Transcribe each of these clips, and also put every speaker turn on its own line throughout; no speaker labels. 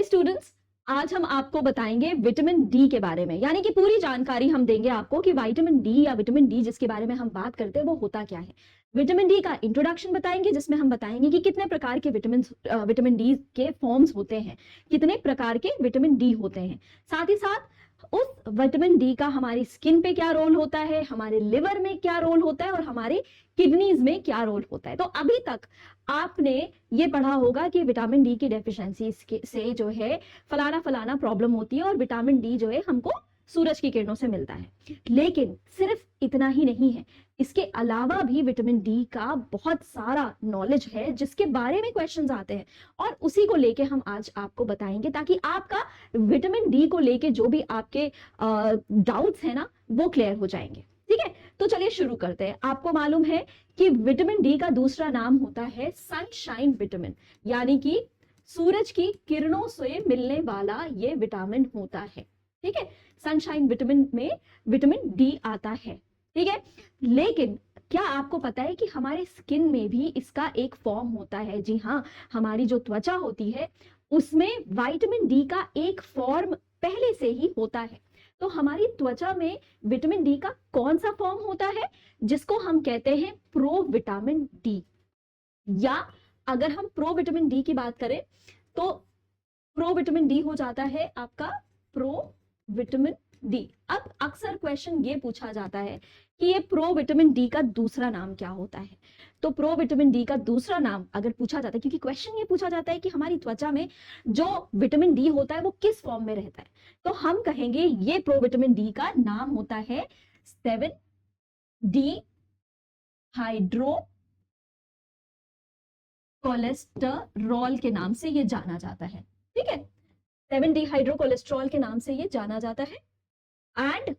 Students, आज हम आपको बताएंगे विटामिन डी के बारे में, यानी कि पूरी जानकारी हम देंगे आपको कि विटामिन डी या विटामिन डी जिसके बारे में हम बात करते हैं वो होता क्या है। विटामिन डी का इंट्रोडक्शन बताएंगे जिसमें हम बताएंगे कि कितने प्रकार के विटामिन डी के फॉर्म्स होते हैं, कितने प्रकार के विटामिन डी होते हैं। साथ ही साथ उस विटामिन डी का हमारी स्किन पे क्या रोल होता है, हमारे लिवर में क्या रोल होता है और हमारे किडनीज में क्या रोल होता है। तो अभी तक आपने ये पढ़ा होगा कि विटामिन डी की डेफिशिएंसी से जो है फलाना फलाना प्रॉब्लम होती है और विटामिन डी जो है हमको सूरज की किरणों से मिलता है। लेकिन सिर्फ इतना ही नहीं है, इसके अलावा भी विटामिन डी का बहुत सारा नॉलेज है जिसके बारे में क्वेश्चंस आते हैं और उसी को लेके हम आज आपको बताएंगे ताकि आपका विटामिन डी को लेके जो भी आपके डाउट्स है ना वो क्लियर हो जाएंगे। ठीक है, तो चलिए शुरू करते हैं। आपको मालूम है कि विटामिन डी का दूसरा नाम होता है सनशाइन विटामिन, यानी कि सूरज की किरणों से मिलने वाला ये विटामिन होता है। ठीक है, सनशाइन विटामिन में विटामिन डी आता है। ठीक है, लेकिन क्या आपको पता है कि हमारे स्किन में भी इसका एक फॉर्म होता है। जी हाँ, हमारी जो त्वचा होती है उसमें विटामिन डी का एक फॉर्म पहले से ही होता है। तो हमारी त्वचा में विटामिन डी का कौन सा फॉर्म होता है, जिसको हम कहते हैं प्रो विटामिन डी, या अगर हम प्रो विटामिन डी की बात करें तो प्रो विटामिन डी हो जाता है आपका प्रो विटामिन डी। अब अक्सर क्वेश्चन ये पूछा जाता है कि ये प्रो विटामिन डी का दूसरा नाम क्या होता है। तो प्रो विटामिन डी का दूसरा नाम अगर पूछा जाता है, क्योंकि क्वेश्चन ये पूछा जाता है कि हमारी त्वचा में जो विटामिन डी होता है वो किस फॉर्म में रहता है, तो हम कहेंगे ये प्रो विटामिन डी का नाम होता है 7 हाइड्रो कोलेस्टेरॉल के नाम से ये जाना जाता है। ठीक है, 7 हाइड्रो कोलेस्ट्रॉल के नाम से ये जाना जाता है। एंड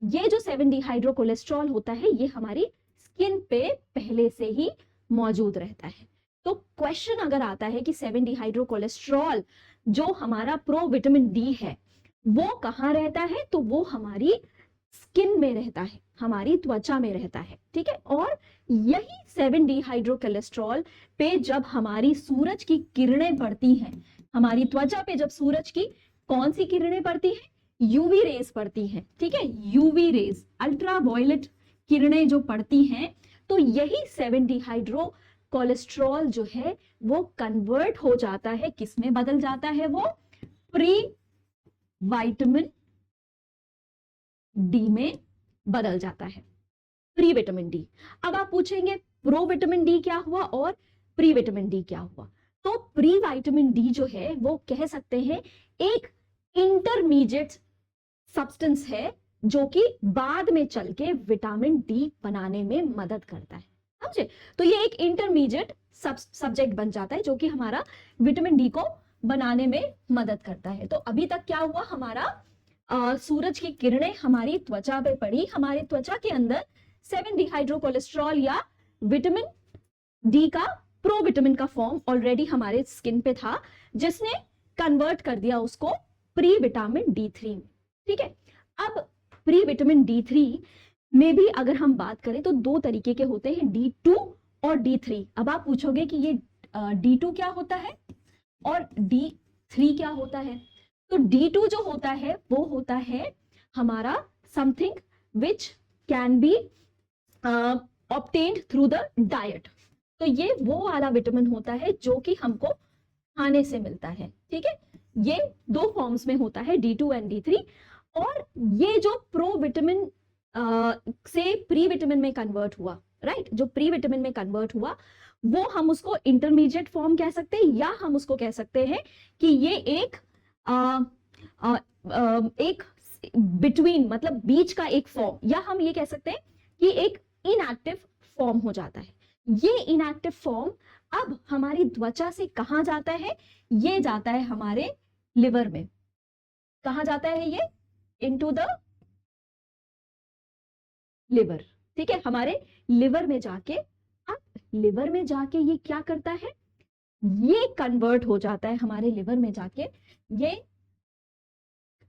ये जो 7 हाइड्रो कोलेस्ट्रॉल होता है ये हमारी स्किन पे पहले से ही मौजूद रहता है। तो क्वेश्चन अगर आता है कि 7 हाइड्रो कोलेस्ट्रॉल जो हमारा प्रो विटामिन डी है वो कहाँ रहता है, तो वो हमारी स्किन में रहता है, हमारी त्वचा में रहता है। ठीक है, और यही 7 हाइड्रो कोलेस्ट्रॉल पे जब हमारी सूरज की किरणें पड़ती हैं, हमारी त्वचा पे जब सूरज की कौन सी किरणें पड़ती हैं, यूवी रेज पड़ती हैं। ठीक है, यूवी रेज, अल्ट्रा वायलेट किरणें जो पड़ती हैं, तो यही 7 हाइड्रो कोलेस्ट्रॉल जो है वो कन्वर्ट हो जाता है, किसमें बदल जाता है, वो प्री विटामिन डी में बदल जाता है, प्री विटामिन डी। अब आप पूछेंगे प्रो विटामिन डी क्या हुआ और प्री विटामिन डी क्या हुआ। तो प्री विटामिन डी जो है वो कह सकते हैं एक इंटरमीडिएट सब्सटेंस है जो कि बाद में चल के विटामिन डी बनाने में मदद करता है। समझे, तो ये एक इंटरमीडिएट सब्जेक्ट बन जाता है जो कि हमारा विटामिन डी को बनाने में मदद करता है। तो अभी तक क्या हुआ, हमारा सूरज की किरणें हमारी त्वचा पे पड़ी, हमारी त्वचा के अंदर 7 हाइड्रो कोलेस्ट्रॉल या विटामिन डी का प्रो विटामिन का फॉर्म ऑलरेडी हमारे स्किन पे था जिसने कन्वर्ट कर दिया उसको प्री विटामिन D3 में। ठीक है, अब प्री विटामिन D3 में भी अगर हम बात करें तो दो तरीके के होते हैं, D2 और D3। अब आप पूछोगे कि ये D2 क्या होता है और D3 क्या होता है। तो D2 जो होता है वो होता है हमारा something which can be obtained through the diet. तो ये वो वाला विटामिन होता है जो कि हमको खाने से मिलता है। ठीक है, ये दो फॉर्म्स में होता है, D2 एंड D3। और ये जो प्रो विटामिन से प्री विटामिन में कन्वर्ट हुआ, राइट, जो प्री विटामिन में कन्वर्ट हुआ वो हम उसको इंटरमीडिएट फॉर्म कह सकते हैं, या हम उसको कह सकते हैं कि ये एक बिटवीन, मतलब बीच का एक फॉर्म, या हम ये कह सकते हैं कि एक इनएक्टिव फॉर्म हो जाता है। ये इनएक्टिव फॉर्म अब हमारी त्वचा से कहां जाता है, ये जाता है हमारे लिवर में। कहां जाता है ये, इनटू द लिवर। ठीक है, हमारे लिवर में जाके, अब लिवर में जाके ये क्या करता है, ये कन्वर्ट हो जाता है हमारे लिवर में जाके, ये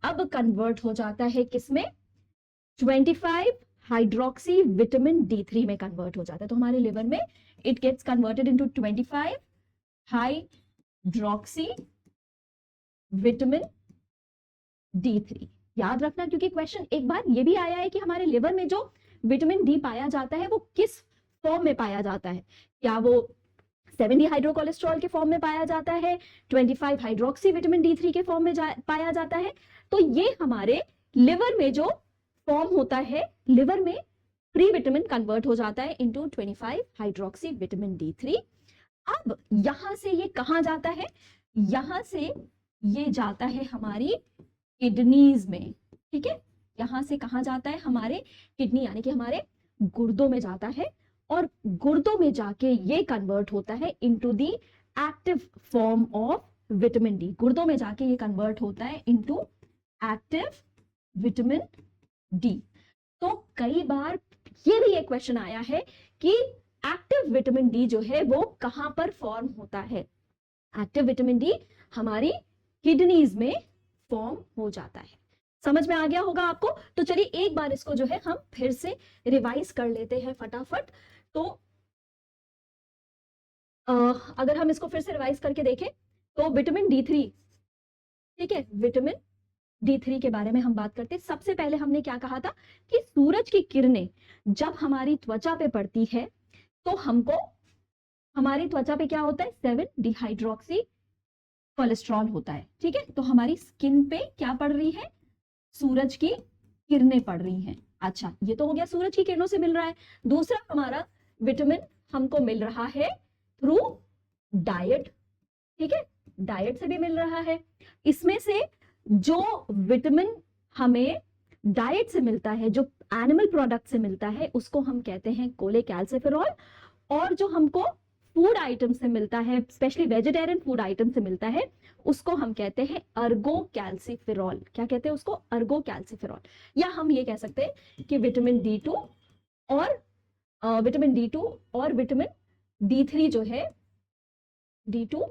अब कन्वर्ट हो जाता है किसमें, 25 हाइड्रोक्सी विटामिन D3 में कन्वर्ट हो जाता है। तो हमारे लिवर में it gets converted into 25 hydroxy vitamin D3। याद रखना, क्योंकि क्वेश्चन एक बार ये भी आया है कि हमारे लिवर में जो विटामिन डी पाया जाता है वो किस फॉर्म में पाया जाता है। क्या वो 7 हाइड्रोकोलेस्ट्रॉल के फॉर्म में पाया जाता है, 25 हाइड्रोक्सी विटामिन D3 के फॉर्म में पाया जाता है। तो ये हमारे लिवर में जो फॉर्म होता है, लिवर में फ्री विटामिन कन्वर्ट हो जाता है इनटू 25 हाइड्रोक्सी विटामिन D3। अब यहां से ये कहां जाता है, यहां से ये जाता है हमारी किडनीज में। ठीक है, यहां से कहां जाता है, हमारे किडनी यानी कि हमारे गुर्दों में जाता है, और गुर्दों में जाके ये कन्वर्ट होता है into the active form of vitamin D. गुर्दों में जाके ये कन्वर्ट होता है इनटू एक्टिव विटामिन डी। तो कई बार ये भी एक क्वेश्चन आया है कि एक्टिव विटामिन डी जो है वो कहां पर फॉर्म होता है। एक्टिव विटामिन डी हमारी किडनीज में फॉर्म हो जाता है। समझ में आ गया होगा आपको। तो चलिए एक बार इसको जो है हम फिर से रिवाइज कर लेते हैं फटाफट। तो अगर हम इसको फिर से रिवाइज करके देखें तो विटामिन D3, ठीक है, विटामिन D3 के बारे में हम बात करते हैं। सबसे पहले हमने क्या कहा था कि सूरज की किरणें जब हमारी त्वचा पे पड़ती है तो हमको, हमारी त्वचा पे क्या होता है, 7 डिहाइड्रोक्सी कोलेस्ट्रॉल होता है। ठीक है, तो हमारी स्किन पे क्या पड़ रही है, सूरज की किरणें पड़ रही हैं। अच्छा, ये तो हो गया सूरज की किरणों से मिल रहा है। दूसरा हमारा विटामिन हमको मिल रहा है थ्रू डाइट। ठीक है, डाइट से भी मिल रहा है। इसमें से जो विटामिन हमें डाइट से मिलता है, जो एनिमल प्रोडक्ट से मिलता है, उसको हम कहते हैं कोलेकैल्सिफेरॉल। और जो हमको फूड आइटम से मिलता है, स्पेशली वेजिटेरियन फूड आइटम से मिलता है, उसको हम कहते हैं अर्गोकैल्सिफेरॉल। क्या कहते हैं उसको, अर्गोकैल्सिफेरॉल। या हम ये कह सकते हैं कि विटामिन D2 और विटामिन D3 जो है, D2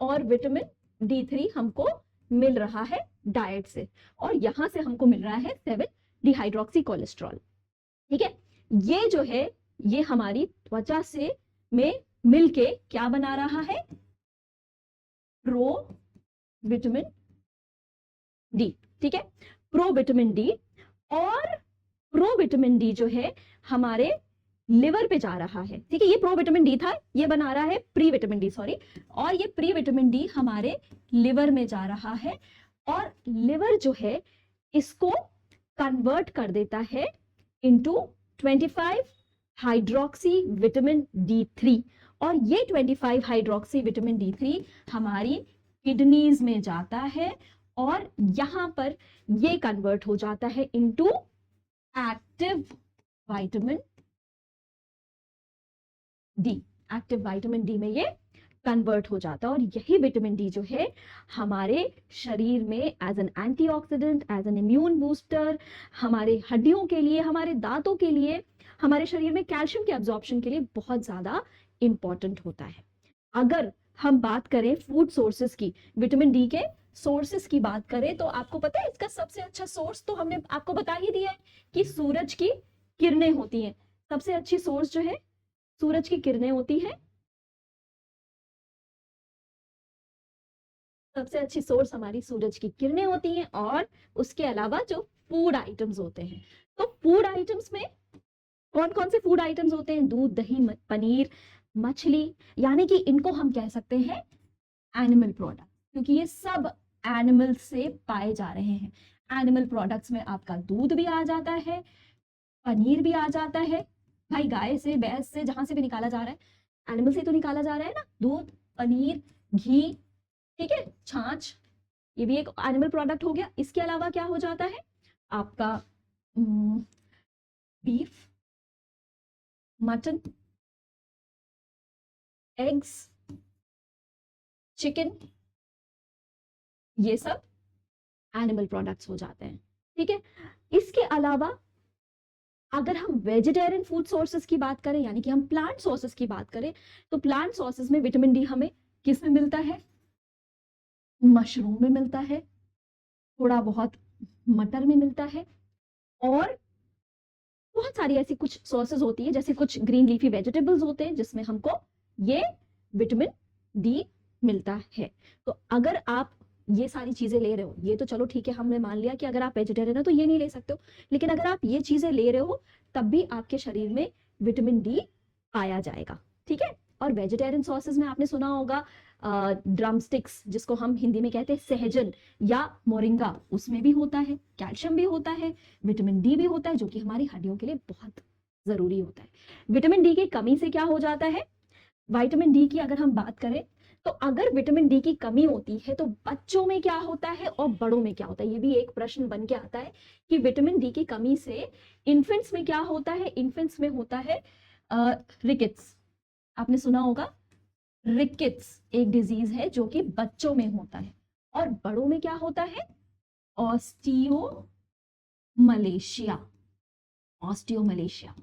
और विटामिन D3 हमको मिल रहा है डाइट से, और यहां से हमको मिल रहा है 7 डिहाइड्रोक्सी कोलेस्ट्रॉल। ठीक है, ये जो है ये हमारी त्वचा से में मिलके क्या बना रहा है, प्रो विटामिन डी। ठीक है, प्रो विटामिन डी। और प्रो विटामिन डी जो है हमारे लिवर पे जा रहा है। ठीक है, ये प्रो विटामिन डी था, ये बना रहा है प्री विटामिन डी, सॉरी। और ये प्री विटामिन डी हमारे लिवर में जा रहा है, और लिवर जो है इसको कन्वर्ट कर देता है इनटू 25 हाइड्रोक्सी विटामिन D3। और ये 25 हाइड्रोक्सी विटामिन D3 हमारी किडनीज में जाता है, और यहां पर ये कन्वर्ट हो जाता है into active vitamin D. Active vitamin D में ये कन्वर्ट हो जाता है। और यही विटामिन डी जो है हमारे शरीर में as an antioxidant, as an immune booster, हमारे हड्डियों के लिए, हमारे दांतों के लिए, हमारे शरीर में कैल्शियम के एब्जॉर्प्शन के लिए बहुत ज्यादा इंपॉर्टेंट होता है। अगर हम बात करें फूड सोर्सेस की, विटामिन डी के सोर्सेस की बात करें, तो आपको पता है इसका सबसे अच्छा सोर्स तो हमने आपको बता ही दिया है कि सूरज की किरणें होती हैं। सबसे अच्छी सोर्स जो है सूरज की किरणें होती है। सबसे अच्छी सोर्स हमारी सूरज की किरणें होती हैं, और उसके अलावा जो फूड आइटम्स होते हैं, तो फूड आइटम्स में कौन कौन से फूड आइटम्स होते हैं, दूध, दही, पनीर, मछली, यानी कि इनको हम कह सकते हैं एनिमल प्रोडक्ट, क्योंकि ये सब एनिमल से पाए जा रहे हैं। एनिमल प्रोडक्ट्स में आपका दूध भी आ जाता है, पनीर भी आ जाता है। भाई गाय से, भैंस से, जहां से भी निकाला जा रहा है, एनिमल से तो निकाला जा रहा है ना, दूध, पनीर, घी, ठीक है, छाछ, ये भी एक एनिमल प्रोडक्ट हो गया। इसके अलावा क्या हो जाता है आपका बीफ, मटन, एग्स, चिकन, ये सब एनिमल प्रोडक्ट्स हो जाते हैं। ठीक है, इसके अलावा अगर हम वेजिटेरियन फूड सोर्सेस की बात करें, यानी कि हम प्लांट सोर्सेस की बात करें, तो प्लांट सोर्सेस में विटामिन डी हमें किस में मिलता है, मशरूम में मिलता है, थोड़ा बहुत मटर में मिलता है, और बहुत सारी ऐसी कुछ सोर्सेज होती है, जैसे कुछ ग्रीन लीफी वेजिटेबल्स होते हैं जिसमें हमको ये विटामिन डी मिलता है। तो अगर आप ये सारी चीजें ले रहे हो, ये तो चलो ठीक है, हमने मान लिया कि अगर आप वेजिटेरियन हो तो ये नहीं ले सकते हो, लेकिन अगर आप ये चीजें ले रहे हो तब भी आपके शरीर में विटामिन डी पाया जाएगा, ठीक है। और वेजिटेरियन सॉसेस में आपने सुना होगा ड्रम स्टिक्स, जिसको हम हिंदी में कहते हैं सहजन या मोरिंगा, उसमें भी होता है, कैल्शियम भी होता है, विटामिन डी भी होता है, जो कि हमारी हड्डियों के लिए बहुत जरूरी होता है। विटामिन डी की कमी से क्या हो जाता है, विटामिन डी की अगर हम बात करें तो अगर विटामिन डी की कमी होती है तो बच्चों में क्या होता है और बड़ों में क्या होता है, ये भी एक प्रश्न बन के आता है कि विटामिन डी की कमी से इन्फेंट्स में क्या होता है। इन्फेंट्स में होता है रिकेट्स, आपने सुना होगा, रिकेट्स एक डिजीज है जो कि बच्चों में होता है, और बड़ों में क्या होता है, ऑस्टियोमलेशिया। ऑस्टियोमलेशिया,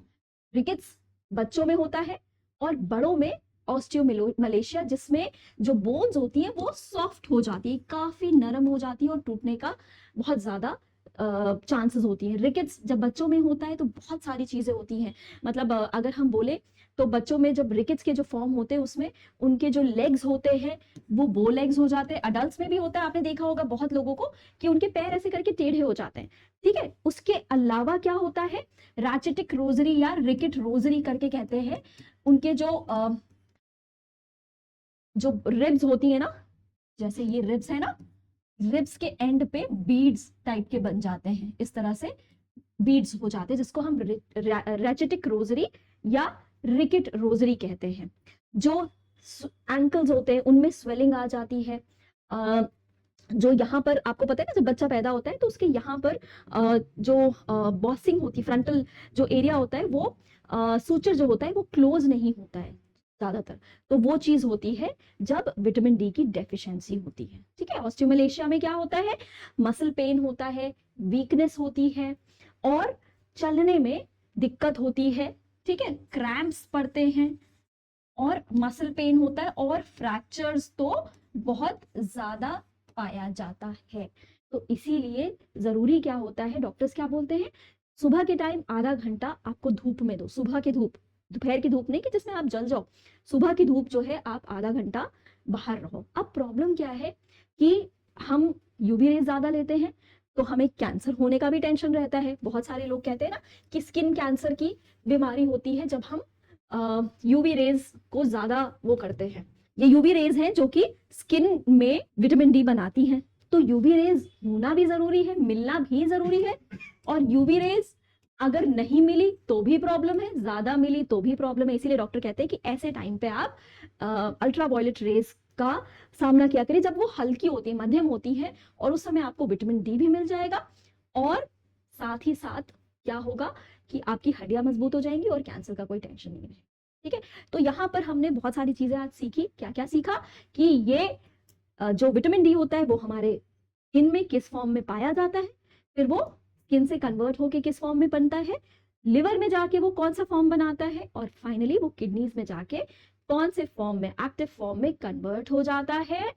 रिकेट्स बच्चों में होता है और बड़ों में ऑस्टियोमलेशिया, जिसमें जो बोन्स होती हैं वो सॉफ्ट हो जाती है, काफी नरम हो जाती है और टूटने का बहुत ज्यादा चांसेस होती हैं। रिकेट्स जब बच्चों में होता है तो बहुत सारी चीजें होती हैं, मतलब अगर हम बोले तो बच्चों में जब रिकेट्स के जो फॉर्म होते हैं उसमें उनके जो लेग्स होते हैं वो बो लेग्स हो जाते हैं। अडल्ट्स में भी होता है, आपने देखा होगा बहुत लोगों को कि उनके पैर ऐसे करके टेढ़े हो जाते हैं, ठीक है। उसके अलावा क्या होता है, रैचेटिक रोजरी या रिकेट रोजरी करके कहते हैं, उनके जो रिब्स होती है ना, जैसे ये रिब्स है ना, रिब्स के एंड पे बीड्स टाइप के बन जाते हैं, इस तरह से बीड्स हो जाते हैं, जिसको हम रैचेटिक रोजरी या रिकेट रोजरी कहते हैं। जो एंकल्स होते हैं उनमें स्वेलिंग आ जाती है, जो यहाँ पर आपको पता है ना, जब बच्चा पैदा होता है तो उसके यहाँ पर जो बॉसिंग होती है, फ्रंटल जो एरिया होता है वो सूचर जो होता है वो क्लोज नहीं होता है ज्यादातर, तो वो चीज होती है जब विटामिन डी की डेफिशिएंसी होती है, ठीक है। ऑस्टियोमलेशिया में क्या होता है, मसल पेन होता है, वीकनेस होती है और चलने में दिक्कत होती है, ठीक है, क्रैम्प्स पड़ते हैं और मसल पेन होता है और फ्रैक्चर्स तो बहुत ज्यादा पाया जाता है। तो इसीलिए जरूरी क्या होता है, डॉक्टर्स क्या बोलते हैं, सुबह के टाइम आधा घंटा आपको धूप में दो, सुबह की धूप, दोपहर की धूप नहीं कि जिसमें आप जल जाओ, सुबह की धूप जो है आप आधा घंटा बाहर रहो। अब प्रॉब्लम क्या है कि हम यूवी रेज ज्यादा लेते हैं तो हमें कैंसर होने का भी टेंशन रहता है। बहुत सारे लोग कहते हैं ना कि स्किन कैंसर की बीमारी होती है जब हम यूवी रेज को ज्यादा वो करते हैं। ये यूवी रेज हैं जो कि स्किन में विटामिन डी बनाती हैं, तो यूवी रेज होना भी जरूरी है, मिलना भी जरूरी है। और यूवी रेज अगर नहीं मिली तो भी प्रॉब्लम है, ज्यादा मिली तो भी प्रॉब्लम है। इसीलिए डॉक्टर कहते हैं कि ऐसे टाइम पे आप अल्ट्रावायलेट रेज का सामना किया करिए जब वो हल्की होती है, मध्यम होती है, और उस समय आपको विटामिन डी भी मिल जाएगा और साथ ही साथ क्या होगा कि आपकी हड्डियां मजबूत हो जाएंगी और कैंसर का कोई टेंशन नहीं रहेगा, ठीक है। तो यहाँ पर हमने बहुत सारी चीजें आज सीखी। क्या क्या सीखा कि ये जो विटामिन डी होता है वो हमारे स्किन में किस फॉर्म में पाया जाता है, फिर वो स्किन से कन्वर्ट होके किस फॉर्म में बनता है, लिवर में जाके वो कौन सा फॉर्म बनाता है, और फाइनली वो किडनीज में जाके कौन से फॉर्म में, एक्टिव फॉर्म में कन्वर्ट हो जाता है,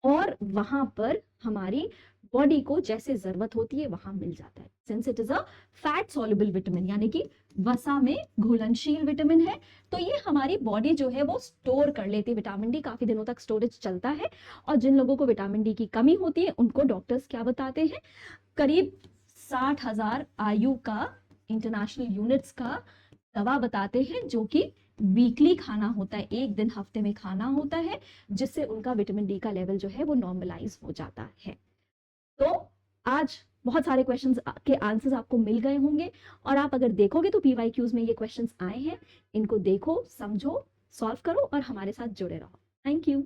और वहां पर हमारी बॉडी को जैसे जरूरत होती है वहां मिल जाता है। Since it is a fat soluble vitamin, यानी कि वसा में घुलनशील विटामिन है, तो ये हमारी बॉडी जो है वो स्टोर कर लेती है विटामिन डी, काफी दिनों तक स्टोरेज चलता है। और जिन लोगों को विटामिन डी की कमी होती है उनको डॉक्टर्स क्या बताते हैं, करीब 60,000 आयु का इंटरनेशनल यूनिट्स का दवा बताते हैं, जो कि वीकली खाना होता है, एक दिन हफ्ते में खाना होता है, जिससे उनका विटामिन डी का लेवल जो है वो नॉर्मलाइज हो जाता है। तो आज बहुत सारे क्वेश्चंस के आंसर्स आपको मिल गए होंगे, और आप अगर देखोगे तो पीवाईक्यूज में ये क्वेश्चंस आए हैं, इनको देखो, समझो, सॉल्व करो और हमारे साथ जुड़े रहो। Thank you.